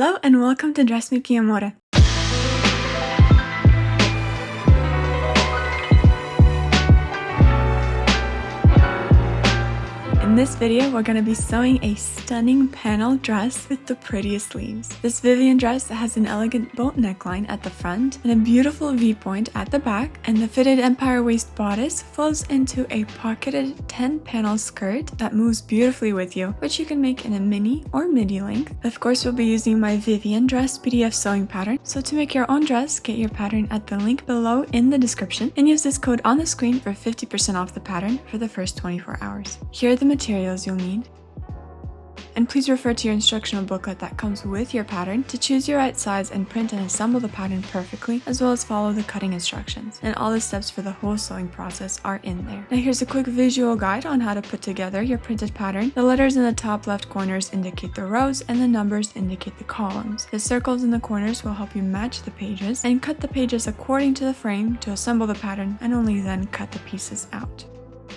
Hello and welcome to Dressmaking Amore. In this video, we're going to be sewing a stunning panel dress with the prettiest sleeves. This Vivienne dress has an elegant boat neckline at the front and a beautiful V-point at the back, and the fitted empire waist bodice flows into a pocketed 10-panel skirt that moves beautifully with you, which you can make in a mini or midi length. Of course, we'll be using my Vivienne dress PDF sewing pattern, so to make your own dress, get your pattern at the link below in the description and use this code on the screen for 50% off the pattern for the first 24 hours. Here are the materials you'll need. And please refer to your instructional booklet that comes with your pattern to choose your right size and print and assemble the pattern perfectly, as well as follow the cutting instructions. And all the steps for the whole sewing process are in there. Now here's a quick visual guide on how to put together your printed pattern. The letters in the top left corners indicate the rows and the numbers indicate the columns. The circles in the corners will help you match the pages and cut the pages according to the frame to assemble the pattern, and only then cut the pieces out.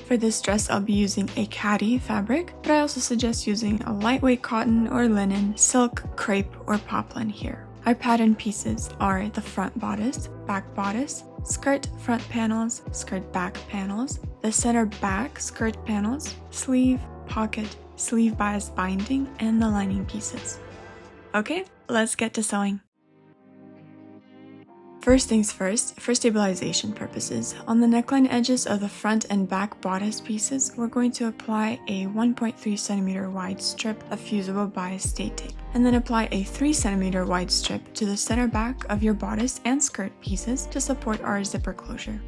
For this dress, I'll be using a caddy fabric, but I also suggest using a lightweight cotton or linen, silk, crepe, or poplin here. Our pattern pieces are the front bodice, back bodice, skirt front panels, skirt back panels, the center back skirt panels, sleeve, pocket, sleeve bias binding, and the lining pieces. Okay, let's get to sewing. First things first, for stabilization purposes, on the neckline edges of the front and back bodice pieces, we're going to apply a 1.3 cm wide strip of fusible bias state tape, and then apply a 3 cm wide strip to the center back of your bodice and skirt pieces to support our zipper closure.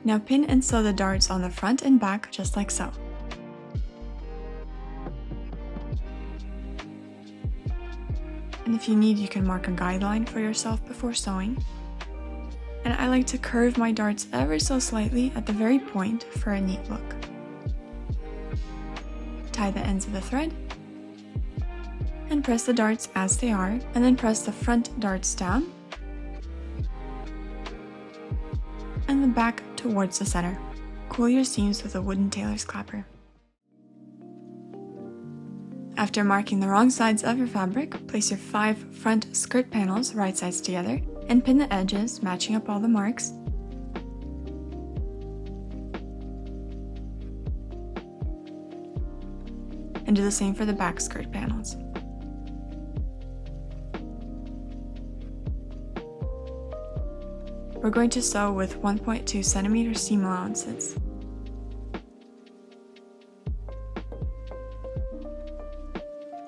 Now pin and sew the darts on the front and back just like so. And if you need, you can mark a guideline for yourself before sewing. And I like to curve my darts ever so slightly at the very point for a neat look. Tie the ends of the thread and press the darts as they are, and then press the front darts down and the back towards the center. Cool your seams with a wooden tailor's clapper. After marking the wrong sides of your fabric, place your 5 front skirt panels right sides together and pin the edges, matching up all the marks. And do the same for the back skirt panels. We're going to sew with 1.2 cm seam allowances.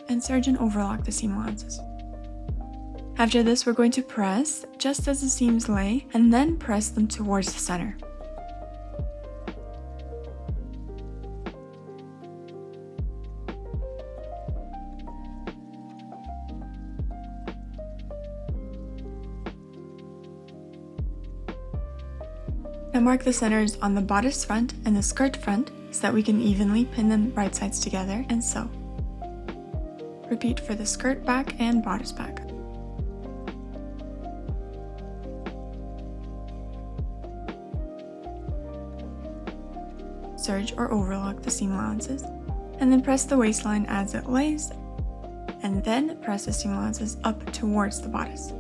And serge and overlock the seam allowances. After this, we're going to press just as the seams lay and then press them towards the center. Now mark the centers on the bodice front and the skirt front so that we can evenly pin them right sides together and sew. Repeat for the skirt back and bodice back. Serge or overlock the seam allowances, and then press the waistline as it lays, and then press the seam allowances up towards the bodice.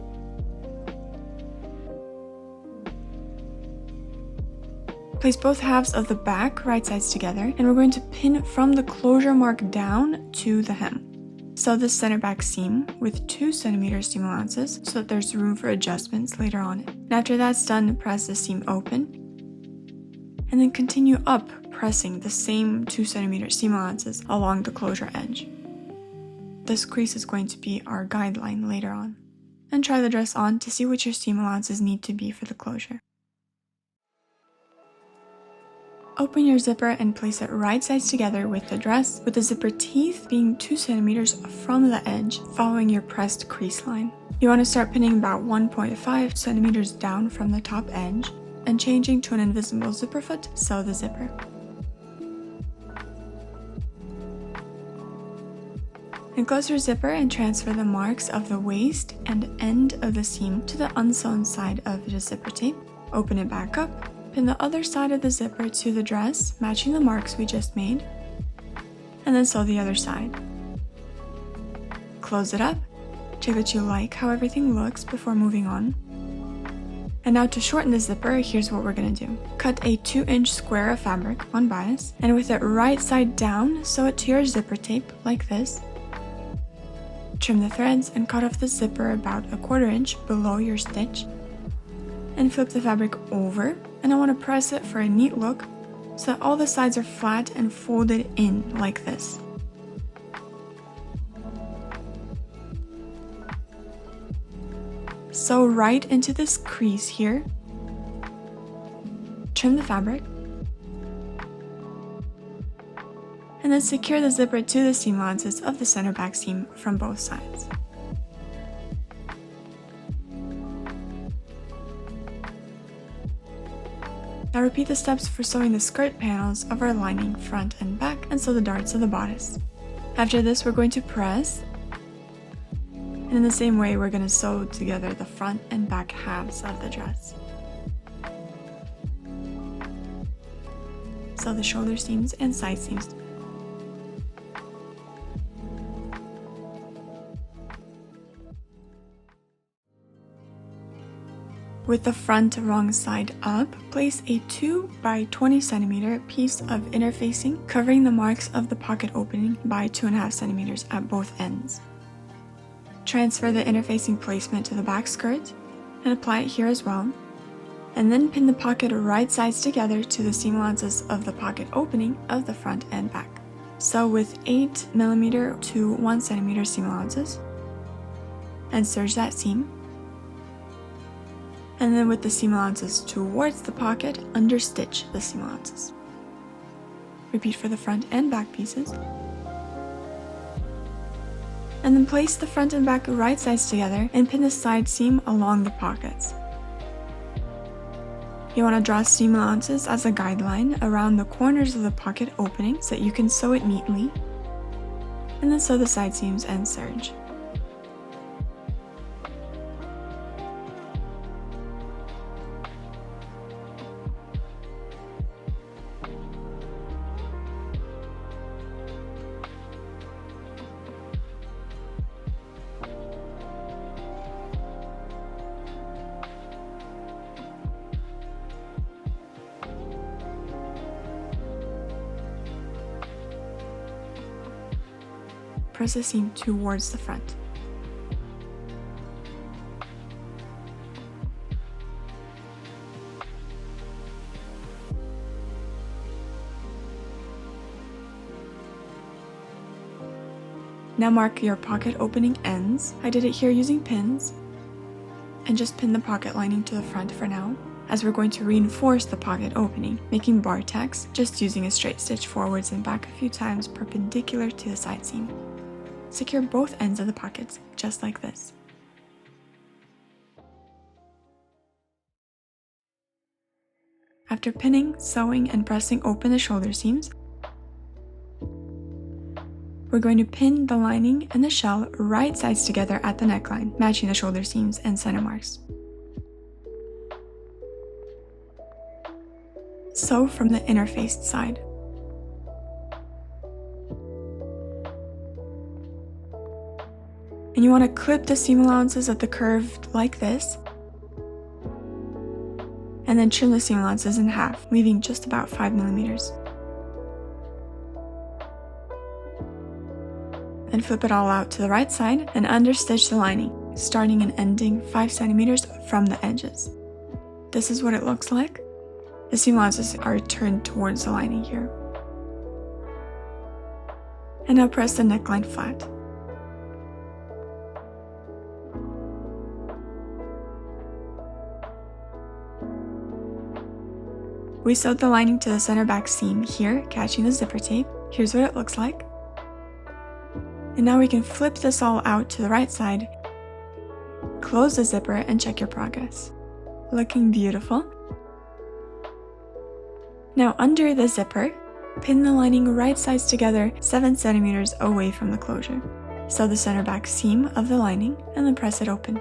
Place both halves of the back right sides together, and we're going to pin from the closure mark down to the hem. Sew the center back seam with 2 cm seam allowances so that there's room for adjustments later on. And after that's done, press the seam open and then continue up, pressing the same 2 cm seam allowances along the closure edge. This crease is going to be our guideline later on. And try the dress on to see what your seam allowances need to be for the closure. Open your zipper and place it right sides together with the dress, with the zipper teeth being 2 cm from the edge, following your pressed crease line. You want to start pinning about 1.5 cm down from the top edge, and changing to an invisible zipper foot, sew the zipper. And close your zipper and transfer the marks of the waist and end of the seam to the unsewn side of the zipper tape. Open it back up. Pin the other side of the zipper to the dress, matching the marks we just made, and then sew the other side. close it up, check that you like how everything looks before moving on. And now to shorten the zipper, here's what we're gonna do. Cut a 2-inch square of fabric on bodice, and with it right side down, sew it to your zipper tape like this. Trim the threads and cut off the zipper about a 1/4 inch below your stitch. And flip the fabric over, and I want to press it for a neat look so that all the sides are flat and folded in like this. Sew right into this crease here. Trim the fabric. And then secure the zipper to the seam allowances of the center back seam from both sides. Now repeat the steps for sewing the skirt panels of our lining front and back, and sew the darts of the bodice. After this, we're going to press, and in the same way we're going to sew together the front and back halves of the dress. Sew the shoulder seams and side seams. With the front wrong side up, place a 2 by 20 centimeter piece of interfacing covering the marks of the pocket opening by 2.5 centimeters at both ends. Transfer the interfacing placement to the back skirt and apply it here as well, and then pin the pocket right sides together to the seam allowances of the pocket opening of the front and back. Sew with 8mm to 1 centimeter seam allowances and serge that seam. And then with the seam allowances towards the pocket, understitch the seam allowances. Repeat for the front and back pieces. And then place the front and back right sides together and pin the side seam along the pockets. You want to draw seam allowances as a guideline around the corners of the pocket opening so that you can sew it neatly. And then sew the side seams and serge. Press the seam towards the front. Now mark your pocket opening ends. I did it here using pins, and just pin the pocket lining to the front for now, as we're going to reinforce the pocket opening, making bar tacks, just using a straight stitch forwards and back a few times perpendicular to the side seam. Secure both ends of the pockets, just like this. After pinning, sewing, and pressing open the shoulder seams, we're going to pin the lining and the shell right sides together at the neckline, matching the shoulder seams and center marks. Sew from the interfaced side. And you want to clip the seam allowances at the curve like this, and then trim the seam allowances in half, leaving just about 5mm. Then flip it all out to the right side and understitch the lining, starting and ending 5 centimeters from the edges. This is what it looks like. The seam allowances are turned towards the lining here. And now press the neckline flat. We sewed the lining to the center back seam here, catching the zipper tape. Here's what it looks like. And now we can flip this all out to the right side, close the zipper, and check your progress. Looking beautiful. Now under the zipper, pin the lining right sides together 7 centimeters away from the closure. Sew the center back seam of the lining and then press it open.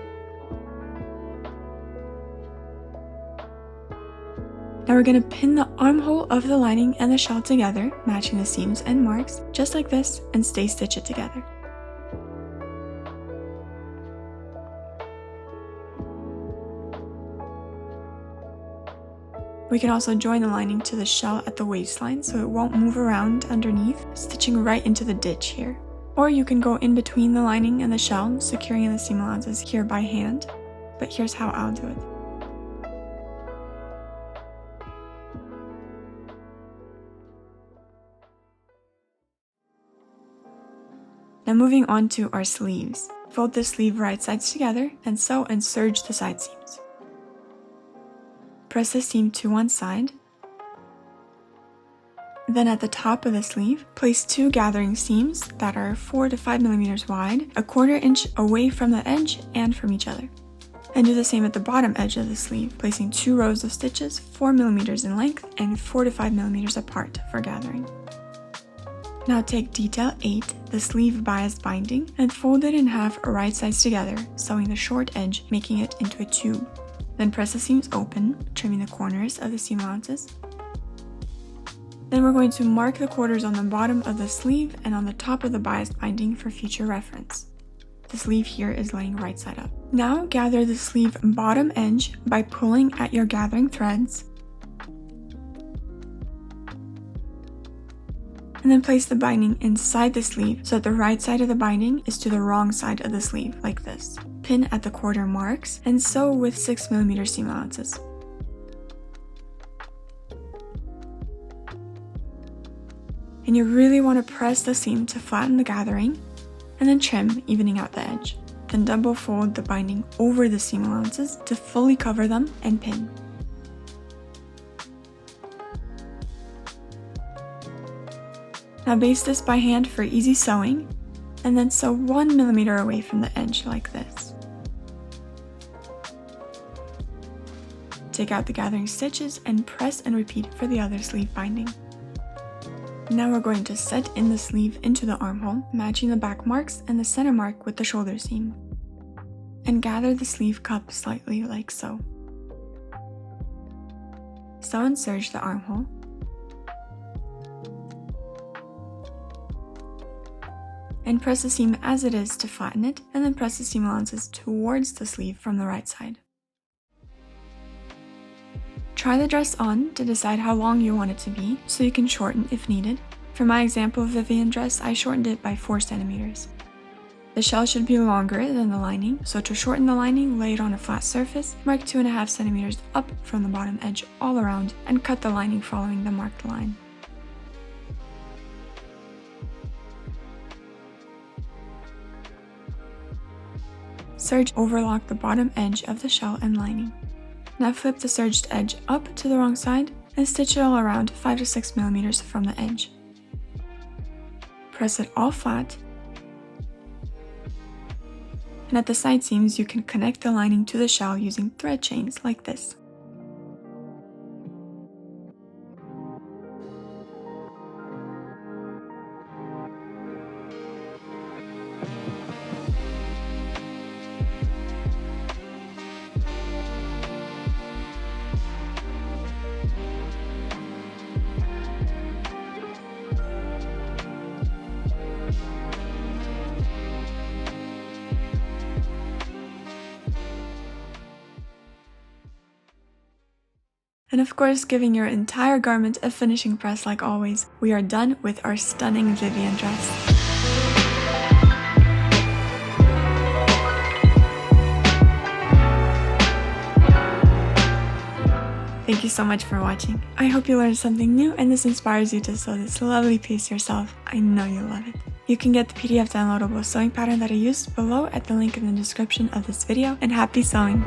Now we're going to pin the armhole of the lining and the shell together, matching the seams and marks, just like this, and stay stitch it together. We can also join the lining to the shell at the waistline so it won't move around underneath, stitching right into the ditch here. Or you can go in between the lining and the shell, securing the seam allowances here by hand, but here's how I'll do it. Now moving on to our sleeves. Fold the sleeve right sides together and sew and serge the side seams. Press the seam to one side. Then at the top of the sleeve, place 2 gathering seams that are 4 to 5 millimeters wide, 1/4 inch away from the edge and from each other. And do the same at the bottom edge of the sleeve, placing 2 rows of stitches 4 millimeters in length and 4 to 5 millimeters apart for gathering. Now take detail 8, the sleeve bias binding, and fold it in half right sides together, sewing the short edge, making it into a tube. Then press the seams open, trimming the corners of the seam allowances. Then we're going to mark the quarters on the bottom of the sleeve and on the top of the bias binding for future reference. The sleeve here is laying right side up. Now gather the sleeve bottom edge by pulling at your gathering threads. And then place the binding inside the sleeve so that the right side of the binding is to the wrong side of the sleeve, like this. Pin at the quarter marks and sew with 6 millimeter seam allowances. And you really want to press the seam to flatten the gathering, and then trim, evening out the edge. Then double fold the binding over the seam allowances to fully cover them and pin. Now baste this by hand for easy sewing, and then sew 1 millimeter away from the edge like this. Take out the gathering stitches and press and repeat for the other sleeve binding. Now we're going to set in the sleeve into the armhole, matching the back marks and the center mark with the shoulder seam. And gather the sleeve cup slightly like so. Sew and serge the armhole. And press the seam as it is to flatten it, and then press the seam allowances towards the sleeve from the right side. Try the dress on to decide how long you want it to be, so you can shorten if needed. For my example of Vivienne dress, I shortened it by 4 centimeters. The shell should be longer than the lining, so to shorten the lining, lay it on a flat surface, mark 2.5 centimeters up from the bottom edge all around, and cut the lining following the marked line. Serge overlock the bottom edge of the shell and lining. Now flip the serged edge up to the wrong side and stitch it all around 5 to 6 millimeters from the edge. Press it all flat, and at the side seams you can connect the lining to the shell using thread chains like this. And of course, giving your entire garment a finishing press like always, we are done with our stunning Vivienne dress. Thank you so much for watching. I hope you learned something new and this inspires you to sew this lovely piece yourself. I know you'll love it. You can get the PDF downloadable sewing pattern that I used below at the link in the description of this video, and happy sewing!